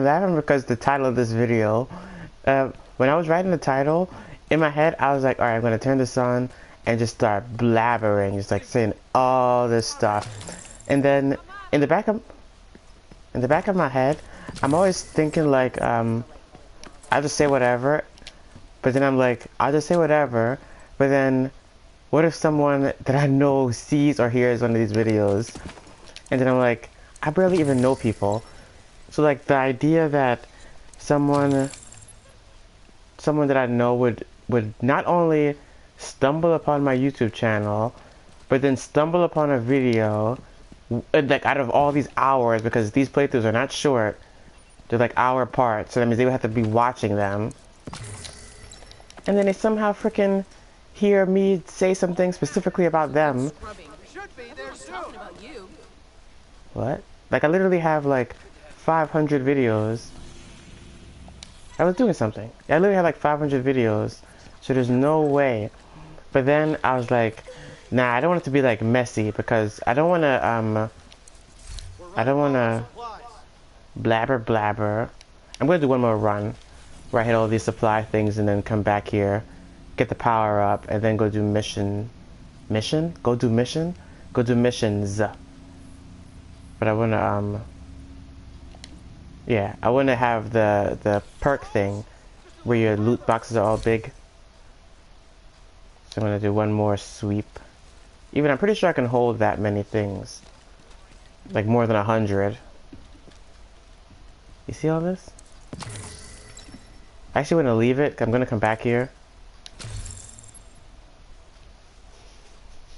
laughing because the title of this video, when I was writing the title, in my head, I was like, alright, I'm gonna turn this on and just start blabbering, just like saying all this stuff. And then in the back of my head, I'm always thinking like, I'll just say whatever, but then I'm like, I'll just say whatever, but then what if someone that I know sees or hears one of these videos? And then I'm like, I barely even know people. So like the idea that someone that I know would not only stumble upon my YouTube channel, but then stumble upon a video like out of all these hours, because these playthroughs are not short, they're like hour apart, so that means they would have to be watching them, and then they somehow freaking hear me say something specifically about them. What? Like I literally have like 500 videos. I was doing something. I literally had like 500 videos, so there's no way. But then I was like, nah, I don't want it to be like messy, because I don't want to blabber. I'm going to do one more run where I hit all these supply things and then come back here, get the power up, and then go do missions. But I want to yeah, I want to have the perk thing where your loot boxes are all big. So I'm going to do one more sweep. Even I'm pretty sure I can hold that many things. Like more than 100. You see all this? I actually want to leave it. I'm going to come back here.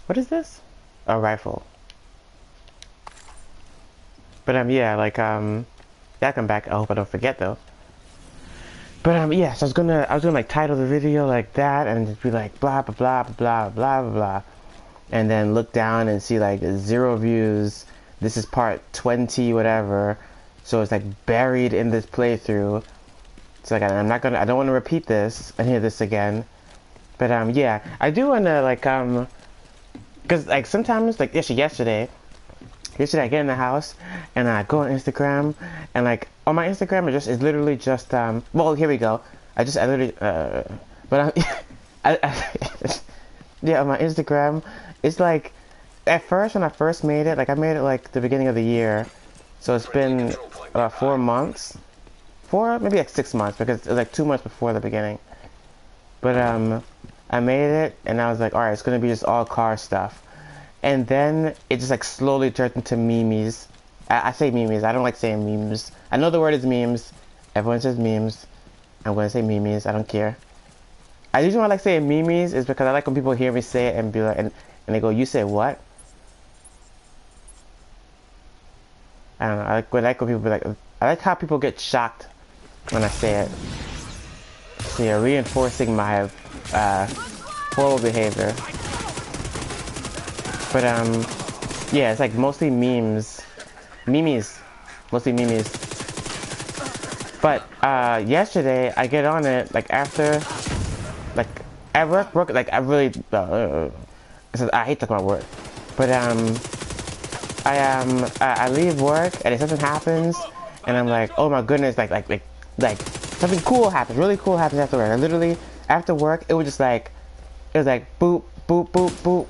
What is this? A rifle. But yeah, like yeah, come back. I hope I don't forget though. But yeah, so I was gonna like title the video like that and just be like blah blah blah blah blah blah blah, and then look down and see like 0 views. This is part 20 whatever, so it's like buried in this playthrough. So like I don't want to repeat this and hear this again. But yeah, I do want to like because like sometimes like yesterday I get in the house and I go on Instagram, and like on my Instagram it's literally just well, here we go. I literally but yeah, on my Instagram it's like at first when I first made it, like I made it like the beginning of the year, so it's been about 4 months, maybe like 6 months, because it was like 2 months before the beginning. But I made it and I was like, alright, it's gonna be just all car stuff. And then it just like slowly turned into memes. I say memes. I don't like saying memes. I know the word is memes. Everyone says memes. I'm going to say memes. I don't care. The reason why I like saying memes is because I like when people hear me say it and be like, and they go, "You say what?" I don't know. I like when people be like, I like how people get shocked when I say it. So yeah, reinforcing my horrible behavior. But yeah, it's like mostly memes. Mostly memes. But yesterday I get on it like after, like at work like I really I hate talking about work. But I leave work and something happens and I'm like, oh my goodness, like something cool happens, really cool happens after work. And literally after work it was like boop boop boop boop.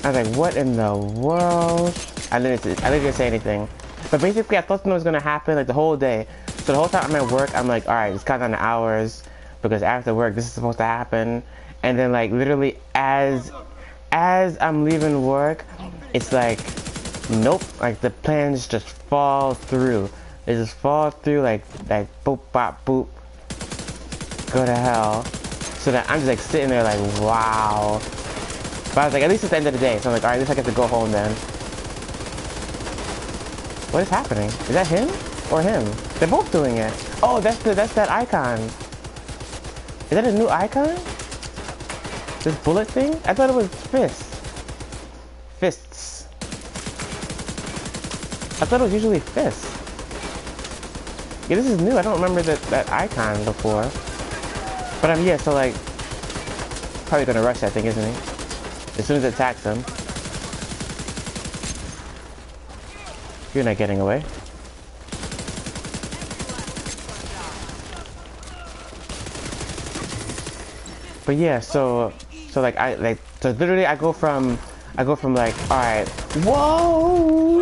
I was like, what in the world? I didn't say anything. But basically, I thought something was going to happen like the whole day. So the whole time I'm at work, I'm like, alright, it's counting down the hours, because after work, this is supposed to happen. And then like literally as I'm leaving work, it's like, nope, like the plans just fall through. They just fall through like boop, bop, boop. Go to hell. So that I'm just like sitting there like, wow. But I was like, at least it's the end of the day. So I'm like, alright, at least I get to go home then. What is happening? Is that him or him? They're both doing it. Oh, that's that icon. Is that a new icon? This bullet thing? I thought it was fists. I thought it was usually fists. Yeah, this is new. I don't remember that icon before. But yeah, so like, probably gonna rush that thing, isn't he? As soon as it attacks him. You're not getting away. But yeah, so like so literally I go from like, all right, whoa.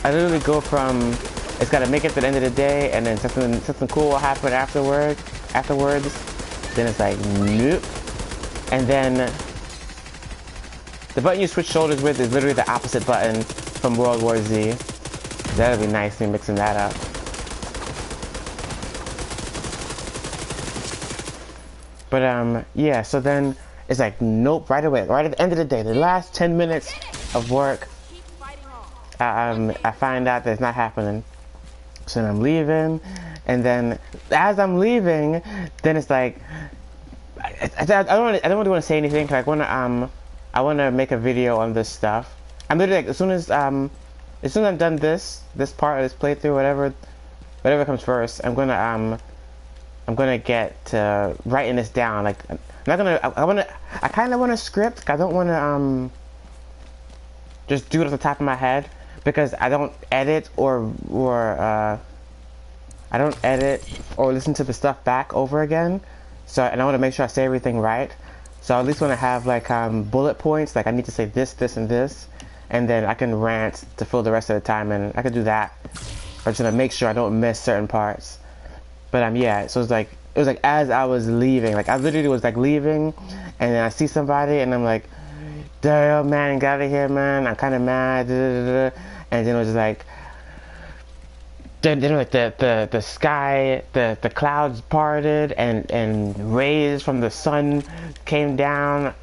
I literally go from it's gotta make it to the end of the day, and then something cool will happen afterwards. Then it's like nope, and then the button you switch shoulders with is literally the opposite button from World War Z. That'd be nice, me mixing that up. But yeah, so then it's like nope, right away, right at the end of the day, the last 10 minutes of work, I find out that it's not happening. So then I'm leaving, and then as I'm leaving, then it's like I don't really want to say anything because I wanna make a video on this stuff. I'm literally like, as soon as I'm done this part of this playthrough, whatever comes first, I'm gonna get to writing this down. Like I'm not gonna I kind of want a script. I don't want to just do it off the top of my head, because I don't edit or listen to the stuff back over again. So, and I want to make sure I say everything right. So I at least want to have like bullet points, like I need to say this, this, and this, and then I can rant to fill the rest of the time, and I can do that. I'm just gonna make sure I don't miss certain parts. But yeah, so it was like as I was leaving, like I literally was like leaving, and then I see somebody, and I'm like, damn man, get out of here, man. I'm kind of mad. And then it was just like, then like the sky, the clouds parted, and rays from the sun came down.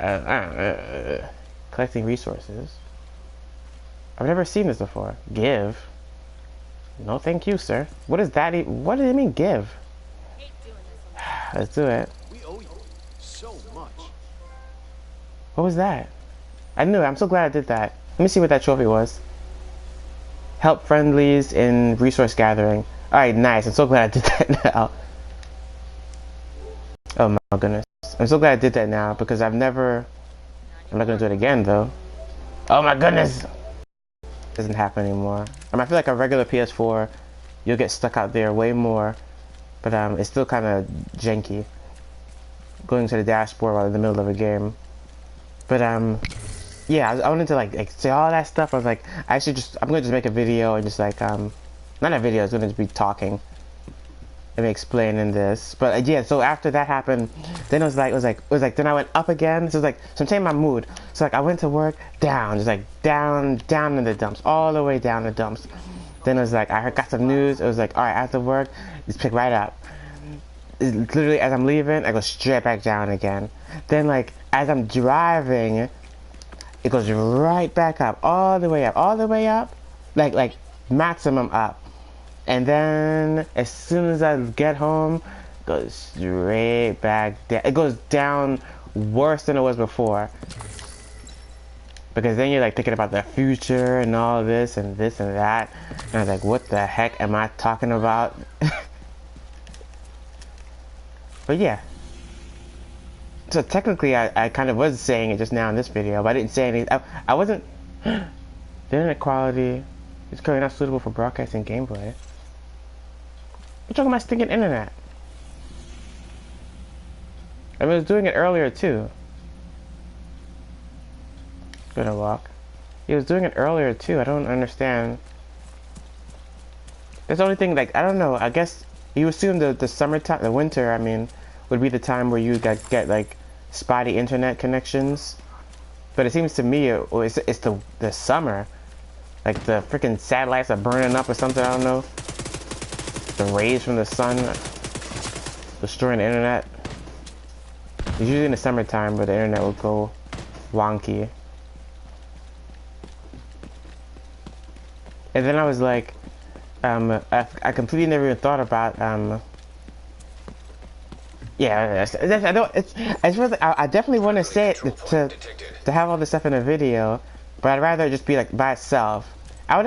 Collecting resources. I've never seen this before. Give. No, thank you, sir. What is that? What does it mean, give? Let's do it. We owe you so much. What was that? I knew it. I'm so glad I did that. Let me see what that trophy was. Help friendlies in resource gathering. Alright, nice. I'm so glad I did that now. Oh my goodness. I'm so glad I did that now, because I'm not gonna do it again though. Oh my goodness! Doesn't happen anymore. I feel like a regular PS4, you'll get stuck out there way more, but it's still kind of janky going to the dashboard while in the middle of a game. But yeah, I wanted to like say all that stuff. I was like, I'm gonna just make a video and just like not a video. It's gonna just be talking and explaining this. But yeah, so after that happened, then it was like then I went up again. So I'm changing my mood. So like I went to work, down, just like down in the dumps, all the way down the dumps. Then it was like I got some news. It was like, all right, after work, just pick right up. It's literally as I'm leaving, I go straight back down again. Then like as I'm driving, it goes right back up, all the way up, like maximum up. And then as soon as I get home, it goes straight back down. It goes down worse than it was before. Because then you're like thinking about the future and all this and this and that. And I was like, what the heck am I talking about? But yeah. So technically I kind of was saying it just now in this video, but I didn't say anything. I wasn't... The internet quality is currently not suitable for broadcasting gameplay. We're talking about stinking internet. I was doing it earlier too. Gonna walk. He was doing it earlier too. I don't understand. That's the only thing, like, I don't know. I guess you assume the summertime, the winter, I mean, would be the time where you get like spotty internet connections. But it seems to me it's the summer. Like the freaking satellites are burning up or something, I don't know. The rays from the sun destroying the internet. It's usually in the summertime where the internet will go wonky. And then I was like, I completely never even thought about, yeah, I definitely want to say it to have all this stuff in a video, but I'd rather just be like by itself. I would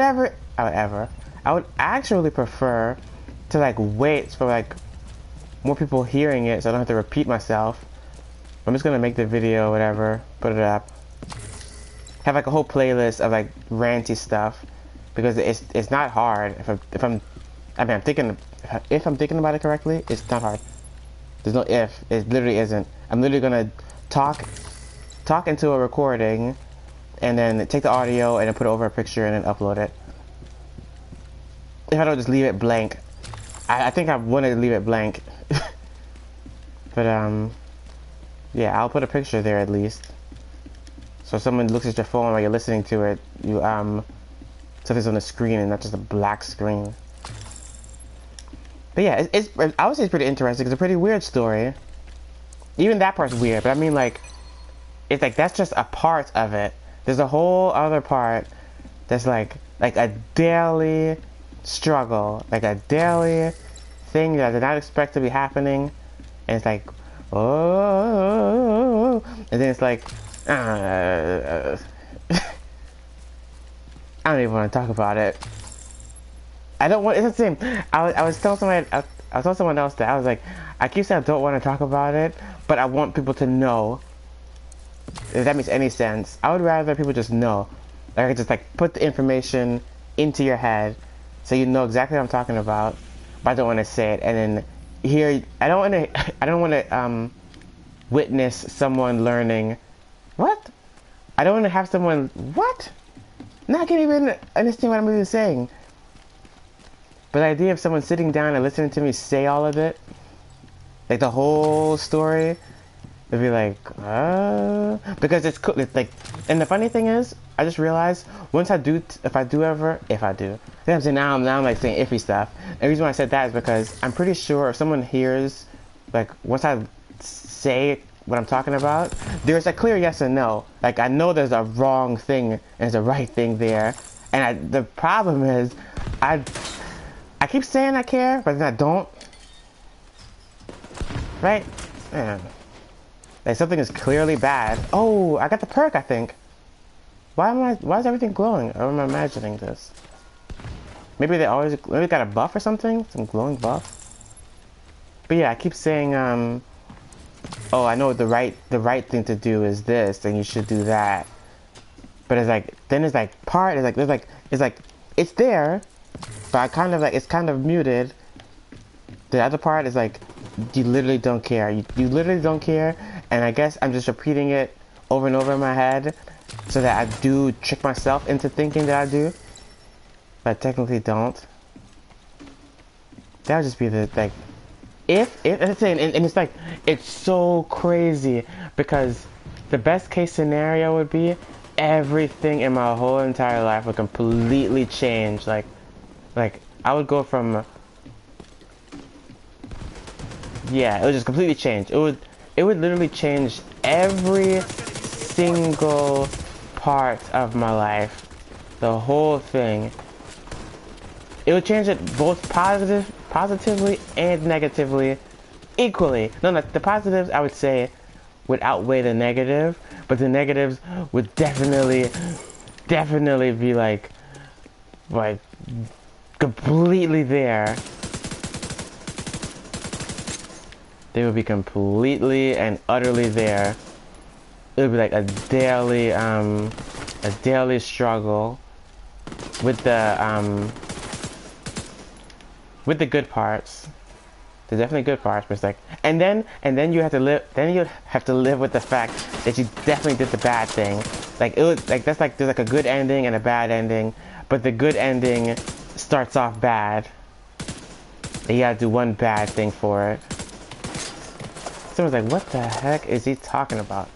actually prefer to like wait for like more people hearing it, so I don't have to repeat myself. I'm just gonna make the video, whatever, put it up, have like a whole playlist of like ranty stuff, because it's not hard if I'm I mean, I'm thinking, if I'm thinking about it correctly, it's not hard. There's no if. It literally isn't. I'm literally gonna talk into a recording, and then take the audio and then put it over a picture and then upload it. If I don't just leave it blank, I think I wanted to leave it blank. But yeah, I'll put a picture there at least. So if someone looks at your phone while you're listening to it, you something's on the screen and not just a black screen. But yeah, I would say it's pretty interesting. It's a pretty weird story. Even that part's weird, but I mean, like, it's like that's just a part of it. There's a whole other part that's like a daily struggle, like a daily thing that I did not expect to be happening, and it's like, oh, and then it's like, I don't even want to talk about it. I don't want. It's the same. I was telling somebody. I told someone else that I was like, I keep saying I don't want to talk about it, but I want people to know. If that makes any sense, I would rather people just know. Like, I could just like put the information into your head, so you know exactly what I'm talking about. But I don't want to say it, and then here I don't want to. I don't want to witness someone learning. What? I don't want to have someone. What? Now I can't even understand what I'm even saying. But the idea of someone sitting down and listening to me say all of it, like the whole story, it'd be like, because it's cool. It's like, and the funny thing is, I just realized once I do, if I do, then I'm saying now I'm like saying iffy stuff. And the reason why I said that is because I'm pretty sure if someone hears, like, once I say what I'm talking about, there's a clear yes and no. Like, I know there's a wrong thing and there's a right thing there, and the problem is, I keep saying I care, but then I don't. Right? Man. Like, something is clearly bad. Oh, I got the perk, I think. Why is everything glowing? Or am I imagining this? Maybe they got a buff or something? Some glowing buff? But yeah, I keep saying, oh, I know the right thing to do is this, and you should do that. But it's like, then it's like it's there, but it's kind of muted. The other part is like, you literally don't care. You literally don't care, and I guess I'm just repeating it over and over in my head so that I do trick myself into thinking that I do, but I technically don't. That would just be the, like, if it's saying, and it's like, it's so crazy because the best case scenario would be everything in my whole entire life would completely change. Like I would go from, yeah, it would just completely change. It would literally change every single part of my life, the whole thing. It would change it both positively and negatively equally. No, the positives I would say would outweigh the negative, but the negatives would definitely be like completely there. They would be completely and utterly there. It would be like a daily struggle with the good parts. There's definitely good parts, but it's like, and then you have to live. Then you have to live with the fact that you definitely did the bad thing. Like, it was like, that's like, there's like a good ending and a bad ending, but the good ending starts off bad. And you gotta do one bad thing for it. Someone's like, what the heck is he talking about?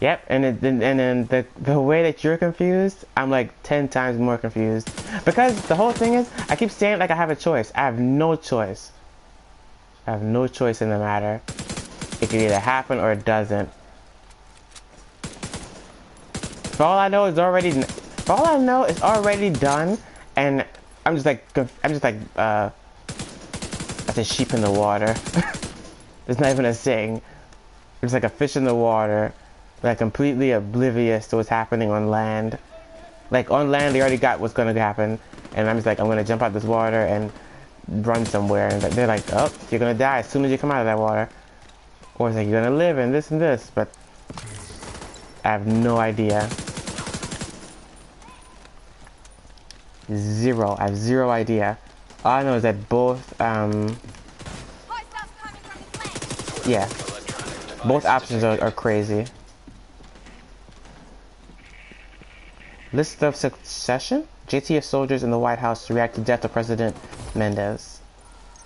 Yep, and then the way that you're confused, I'm like 10 times more confused. Because the whole thing is, I keep saying like I have a choice. I have no choice. I have no choice in the matter. It can either happen or it doesn't. For all I know, it's already done, and I'm just like I said sheep in the water. There's not even a saying. There's like a fish in the water, like completely oblivious to what's happening on land. Like, on land, they already got what's gonna happen, and I'm just like, I'm gonna jump out this water and run somewhere, and they're like, oh, you're gonna die as soon as you come out of that water. Or it's like, you're gonna live and this, but I have no idea. I have zero idea. All I know is that both, yeah, both options are crazy. List of succession? JTF soldiers in the White House to react to death of President Mendez.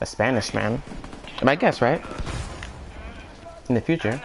A Spanish man. I guess, right? In the future.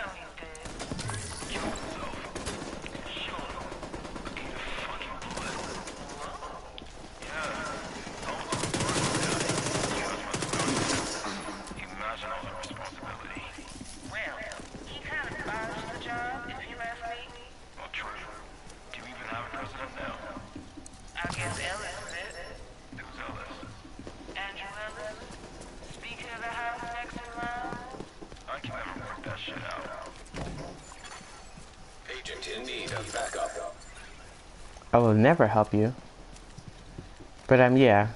I will never help you. But yeah.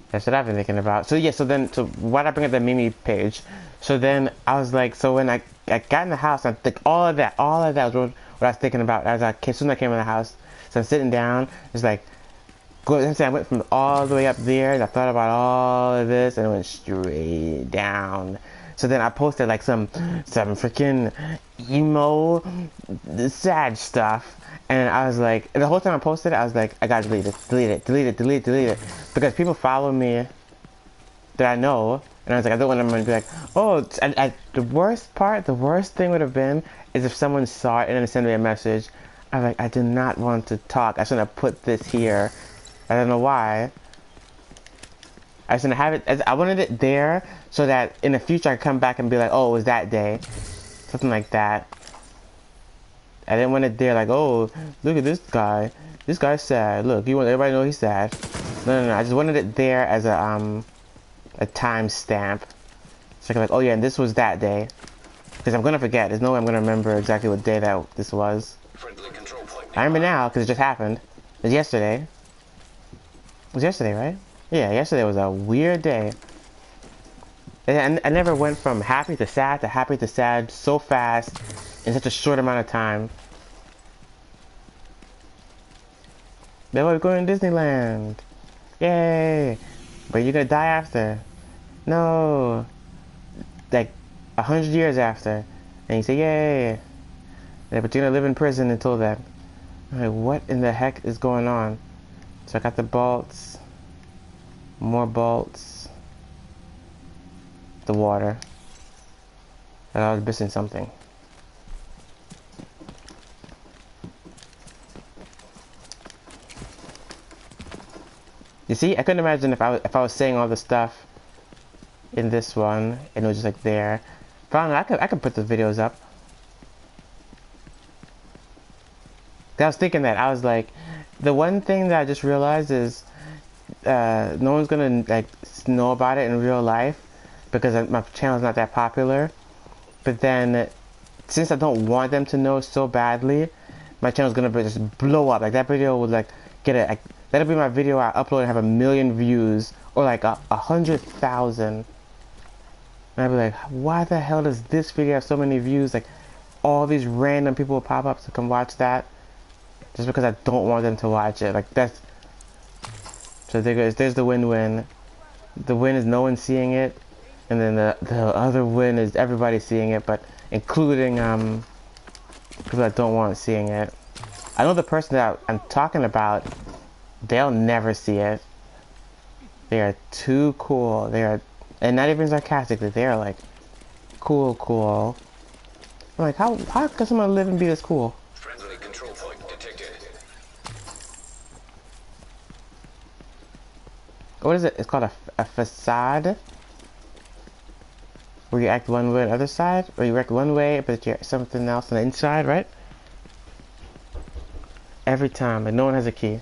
That's what I've been thinking about. So yeah, so why'd I bring up the Mimi page? So then I was like, so when I got in the house, I think all of that was what I was thinking about as soon as I came in the house. So I'm sitting down, it's like, I went from all the way up there, and I thought about all of this, and it went straight down. So then I posted like some freaking emo, sad stuff, and I was like, the whole time I posted it, I was like, I gotta delete it, because people follow me that I know, and I was like, I don't want them to be like, oh, the worst thing would have been is if someone saw it and then sent me a message. I was like, I did not want to talk. I shouldn't have put this here. I don't know why. I shouldn't have it. I wanted it there so that in the future I could come back and be like, oh, it was that day. Something like that. I didn't want it there like, oh, look at this guy. This guy's sad. Look, you want everybody to know he's sad. No. I just wanted it there as a time stamp. So I can like, oh yeah, and this was that day. Because I'm gonna forget. There's no way I'm gonna remember exactly what day this was. I remember now because it just happened. It was yesterday. It was yesterday, right? Yeah, yesterday was a weird day. And I never went from happy to sad so fast in such a short amount of time. Then we're going to Disneyland. Yay! But you're gonna die after. No. Like 100 years after. And you say, yay! Yeah, but you're gonna live in prison until then. I'm like, what in the heck is going on? So I got the bolts. More bolts. The water. And I was missing something. You see, I couldn't imagine if I was saying all the stuff in this one and it was just like there. Finally, I could put the videos up. I was thinking that I was like, the one thing that I just realized is no one's gonna like know about it in real life because my channel's not that popular. But then, since I don't want them to know so badly, my channel's gonna just blow up. Like that video would like get that'll be my video I upload and have 1 million views or like 100,000. And I'd be like, why the hell does this video have so many views? Like all these random people will pop up to come watch that just because I don't want them to watch it. Like that's so there's the win-win. The win is no one seeing it, and then the other win is everybody seeing it, but including people that don't want seeing it. I know the person that I'm talking about, they'll never see it. They are too cool. They are, and not even sarcastically. They are like cool. I'm like, how can someone live and be this cool? Friendly control point detected. What is it? It's called a facade. Where you act one way on the other side, or you act one way, but you're something else on the inside, right? Every time, and no one has a key.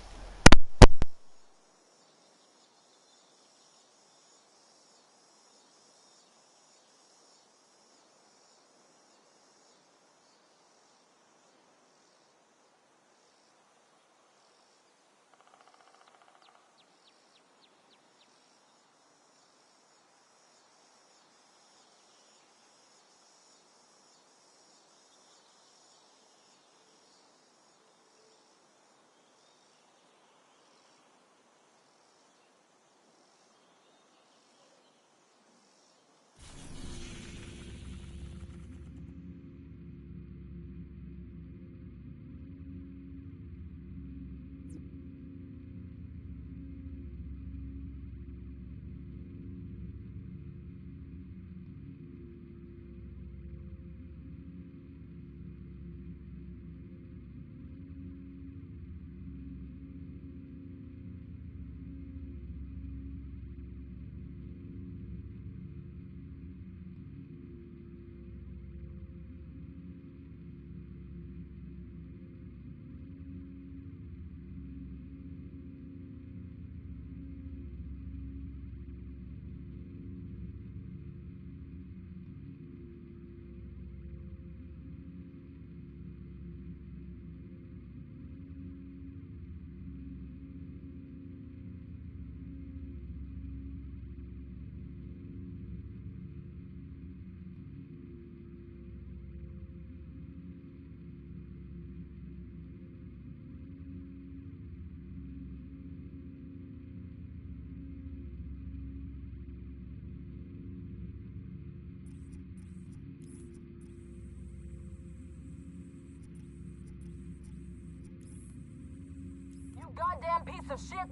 goddamn piece of shit!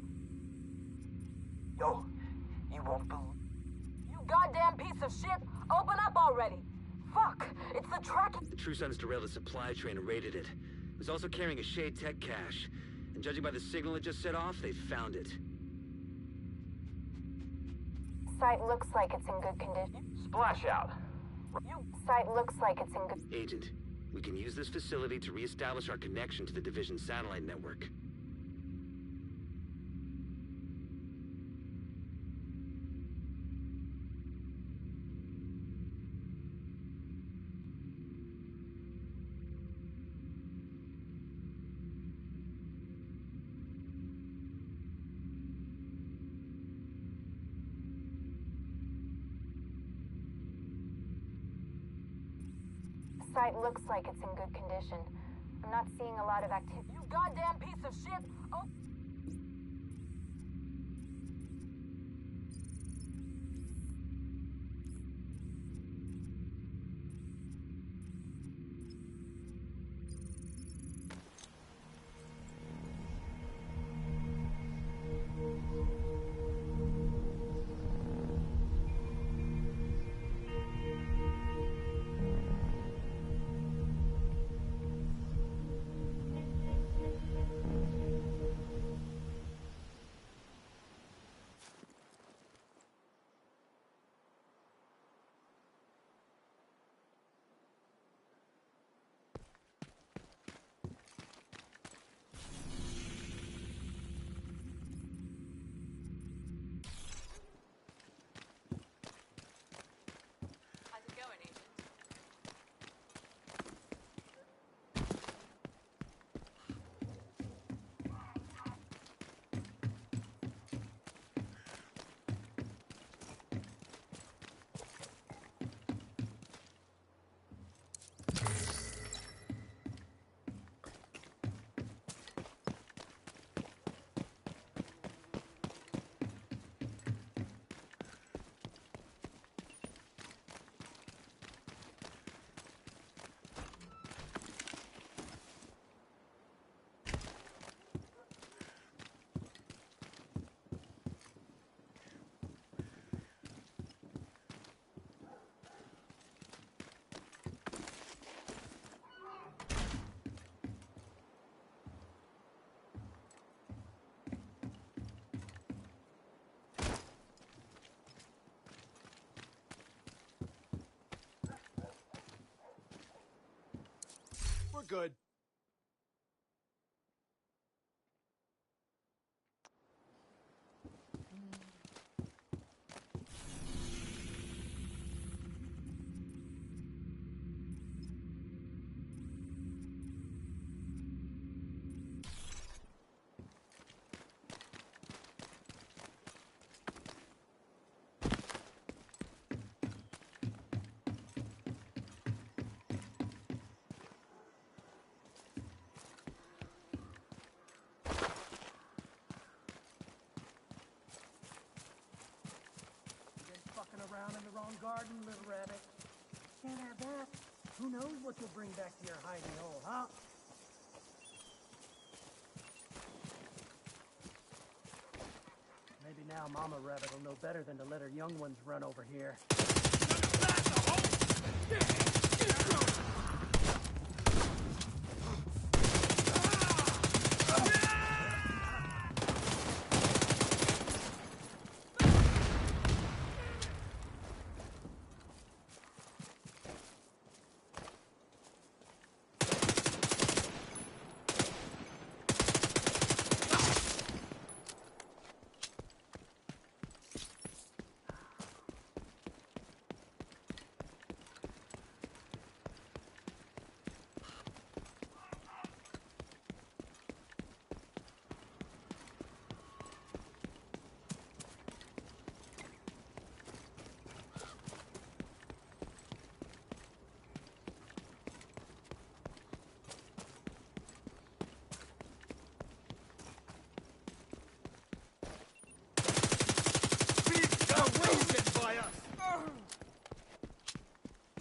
Yo, you won't believe. You goddamn piece of shit! Open up already! Fuck! It's the tracking. The True Sons derailed a supply train and raided it. It was also carrying a Shade Tech cache. And judging by the signal it just set off, they found it. Site looks like it's in good condition. Splash out. Site looks like it's in good... Agent, we can use this facility to reestablish our connection to the Division satellite network. Site looks like it's in good condition. I'm not seeing a lot of activity. You goddamn piece of shit! Oh. We're good. Around in the wrong garden, little rabbit. Can't have that. Who knows what you'll bring back to your hidey hole, huh? Maybe now Mama Rabbit will know better than to let her young ones run over here.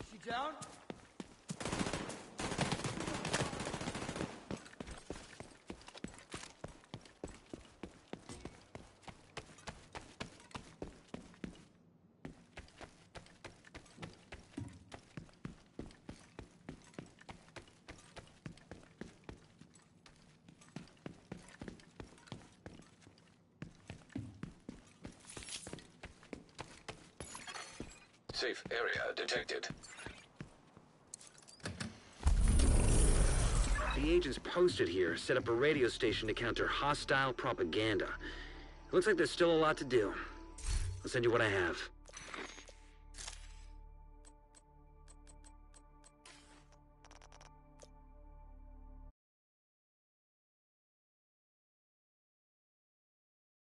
Is she down? Safe area detected. The agents posted here set up a radio station to counter hostile propaganda. Looks like there's still a lot to do. I'll send you what I have.